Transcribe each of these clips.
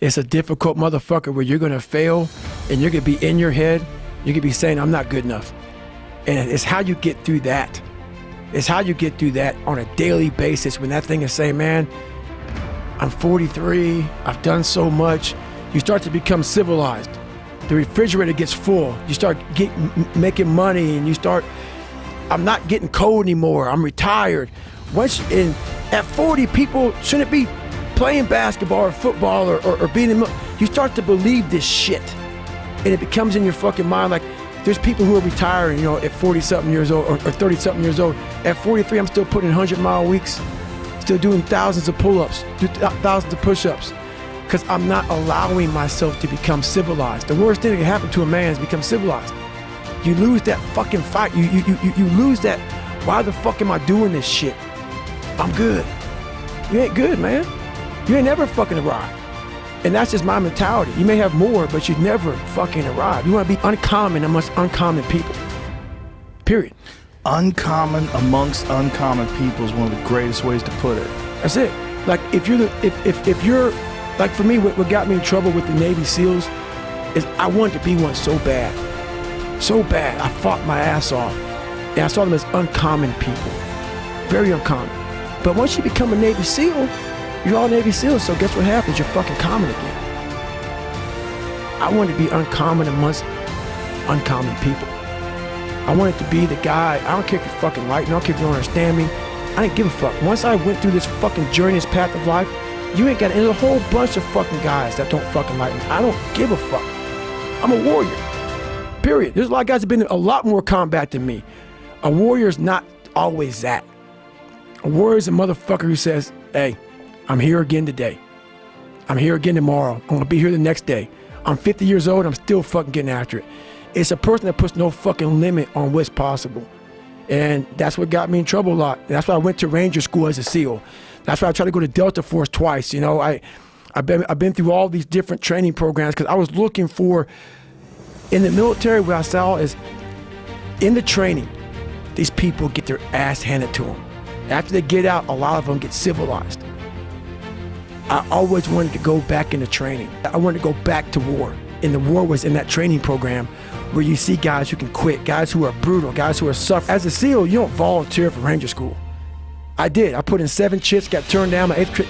It's a difficult motherfucker where you're going to fail and you're going to be in your head. You're going to be saying, I'm not good enough. And it's how you get through that. It's how you get through that on a daily basis when that thing is saying, man, I'm 43, I've done so much. You start to become civilized. The refrigerator gets full. You start making money and you start, I'm not getting cold anymore. I'm retired. At 40, people shouldn't be playing basketball or football or being in, you start to believe this shit. And it becomes in your fucking mind like, there's people who are retiring, you know, at 40-something years old or 30-something years old. At 43, I'm still putting in 100-mile weeks, still doing thousands of pull-ups, thousands of push-ups, because I'm not allowing myself to become civilized. The worst thing that can happen to a man is become civilized. You lose that fucking fight. You lose that, why the fuck am I doing this shit? I'm good. You ain't good, man. You ain't never fucking arrived. And that's just my mentality. You may have more, but you never fucking arrive. You want to be uncommon amongst uncommon people. Period. Uncommon amongst uncommon people is one of the greatest ways to put it. That's it. Like if you're like for me, what got me in trouble with the Navy SEALs is I wanted to be one so bad. So bad. I fought my ass off. And I saw them as uncommon people. Very uncommon. But once you become a Navy SEAL, you're all Navy SEALs, so guess what happens? You're fucking common again. I wanted to be uncommon amongst uncommon people. I wanted to be the guy, I don't care if you fucking like me, I don't care if you don't understand me. I didn't give a fuck. Once I went through this fucking journey, this path of life, you ain't got, there's a whole bunch of fucking guys that don't fucking like me. I don't give a fuck. I'm a warrior. Period. There's a lot of guys that have been in a lot more combat than me. A warrior's not always that. A warrior's a motherfucker who says, hey, I'm here again today. I'm here again tomorrow. I'm gonna be here the next day. I'm 50 years old, I'm still fucking getting after it. It's a person that puts no fucking limit on what's possible. And that's what got me in trouble a lot. And that's why I went to Ranger School as a SEAL. That's why I tried to go to Delta Force twice. You know, I've been through all these different training programs because I was looking for, in the military, what I saw is, in the training, these people get their ass handed to them. After they get out, a lot of them get civilized. I always wanted to go back into training. I wanted to go back to war. And the war was in that training program where you see guys who can quit, guys who are brutal, guys who are suffering. As a SEAL, you don't volunteer for Ranger School. I did. I put in 7 chits, got turned down. My 8th trip,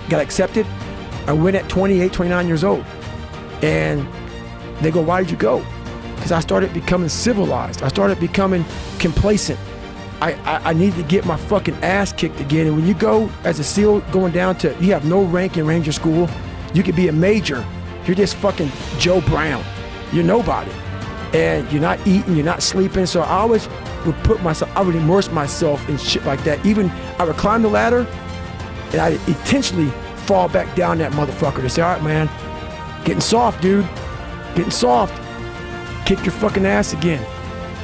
got accepted. I went at 28, 29 years old. And they go, why did you go? Because I started becoming civilized. I started becoming complacent. I need to get my fucking ass kicked again. And when you go as a SEAL going down to, you have no rank in Ranger School. You could be a major. You're just fucking Joe Brown. You're nobody. And you're not eating, you're not sleeping. So I always would I would immerse myself in shit like that. Even I would climb the ladder and I'd intentionally fall back down that motherfucker to say, all right, man, getting soft, dude. Getting soft. Kick your fucking ass again.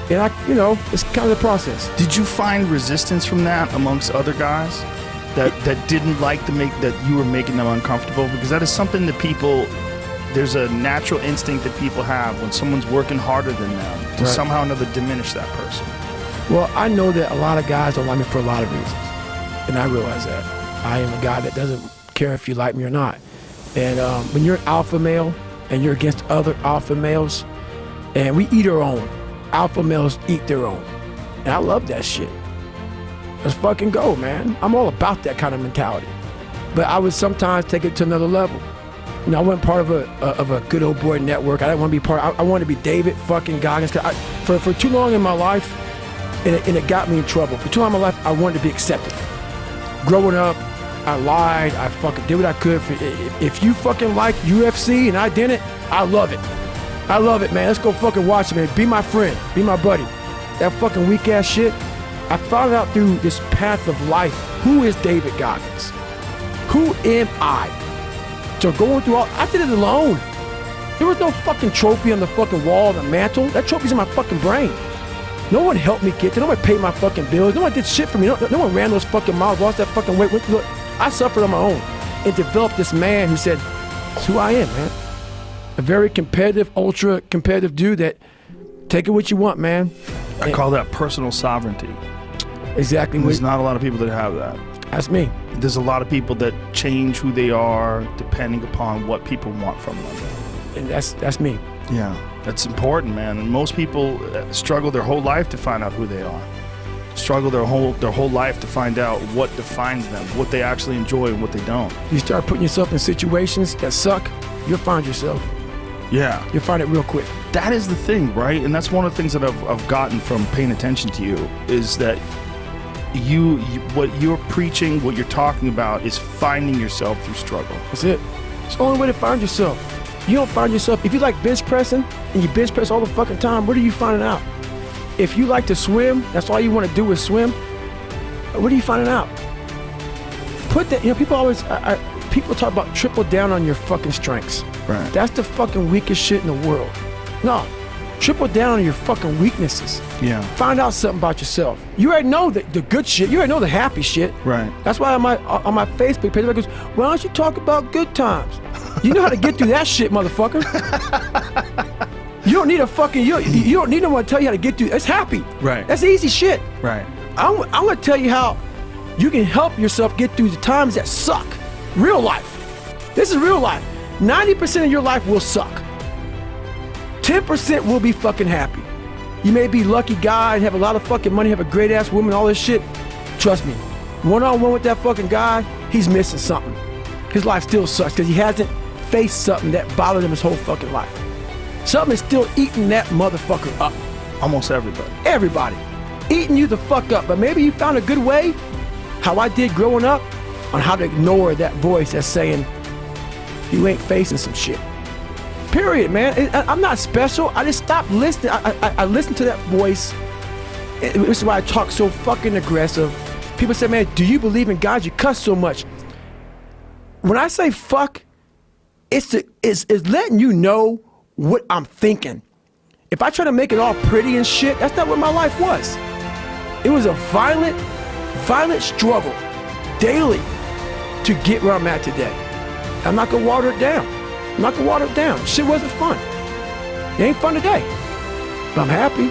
And it's kind of the process. Did you find resistance from that amongst other guys that didn't like that you were making them uncomfortable? Because that is something that there's a natural instinct that people have when someone's working harder than them to somehow or another diminish that person. Well, I know that a lot of guys don't like me for a lot of reasons. And I realize that. I am a guy that doesn't care if you like me or not. And when you're an alpha male and you're against other alpha males, and we eat our own. Alpha males eat their own. And I love that shit. Let's fucking go, man. I'm all about that kind of mentality. But I would sometimes take it to another level. I wasn't part of a good old boy network. I didn't want to be I wanted to be David fucking Goggins. For too long in my life, and it got me in trouble. For too long in my life, I wanted to be accepted. Growing up, I lied. I fucking did what I could. If you fucking like UFC and I didn't, I love it. I love it, man. Let's go fucking watch it, man. Be my friend. Be my buddy. That fucking weak ass shit. I found out through this path of life, who is David Goggins? Who am I? So going through I did it alone. There was no fucking trophy on the fucking wall, on the mantle. That trophy's in my fucking brain. No one helped me get there. No one paid my fucking bills. No one did shit for me. No one ran those fucking miles, lost that fucking weight. Look, I suffered on my own and developed this man who said, it's who I am, man. A very competitive, ultra competitive dude that take it what you want, man. I call that personal sovereignty. Exactly. There's not a lot of people that have that. That's me. There's a lot of people that change who they are depending upon what people want from them. And that's me. Yeah, that's important, man. And most people struggle their whole life to find out who they are. Struggle their whole life to find out what defines them, what they actually enjoy and what they don't. You start putting yourself in situations that suck, you'll find yourself. Yeah. You'll find it real quick. That is the thing, right? And that's one of the things that I've gotten from paying attention to you is that you what you're preaching, what you're talking about is finding yourself through struggle. That's it. It's the only way to find yourself. You don't find yourself, if you like bench pressing and you bench press all the fucking time, what are you finding out? If you like to swim, that's all you want to do is swim, what are you finding out? Put that, people always, people talk about triple down on your fucking strengths. Right. That's the fucking weakest shit in the world. No, triple down on your fucking weaknesses. Yeah. Find out something about yourself. You already know the good shit. You already know the happy shit. Right. That's why on my Facebook page, everybody goes, why don't you talk about good times? You know how to get through that shit, motherfucker. You don't need a fucking, you don't need no one to tell you how to get through. It's happy. Right. That's easy shit. Right. I'm gonna tell you how you can help yourself get through the times that suck. Real life. This is real life. 90% of your life will suck. 10% will be fucking happy. You may be a lucky guy and have a lot of fucking money, have a great ass woman, all this shit. Trust me, one-on-one with that fucking guy, he's missing something. His life still sucks because he hasn't faced something that bothered him his whole fucking life. Something is still eating that motherfucker up. Almost everybody. Everybody. Eating you the fuck up. But maybe you found a good way, how I did growing up, on how to ignore that voice that's saying, you ain't facing some shit. Period, man. I'm not special. I just stopped listening. I listened to that voice. This is why I talk so fucking aggressive. People say, man, do you believe in God? You cuss so much. When I say fuck, it's letting you know what I'm thinking. If I try to make it all pretty and shit, that's not what my life was. It was a violent struggle daily to get where I'm at today. I'm not gonna water it down. I'm not gonna water it down. Shit wasn't fun. It ain't fun today. But I'm happy.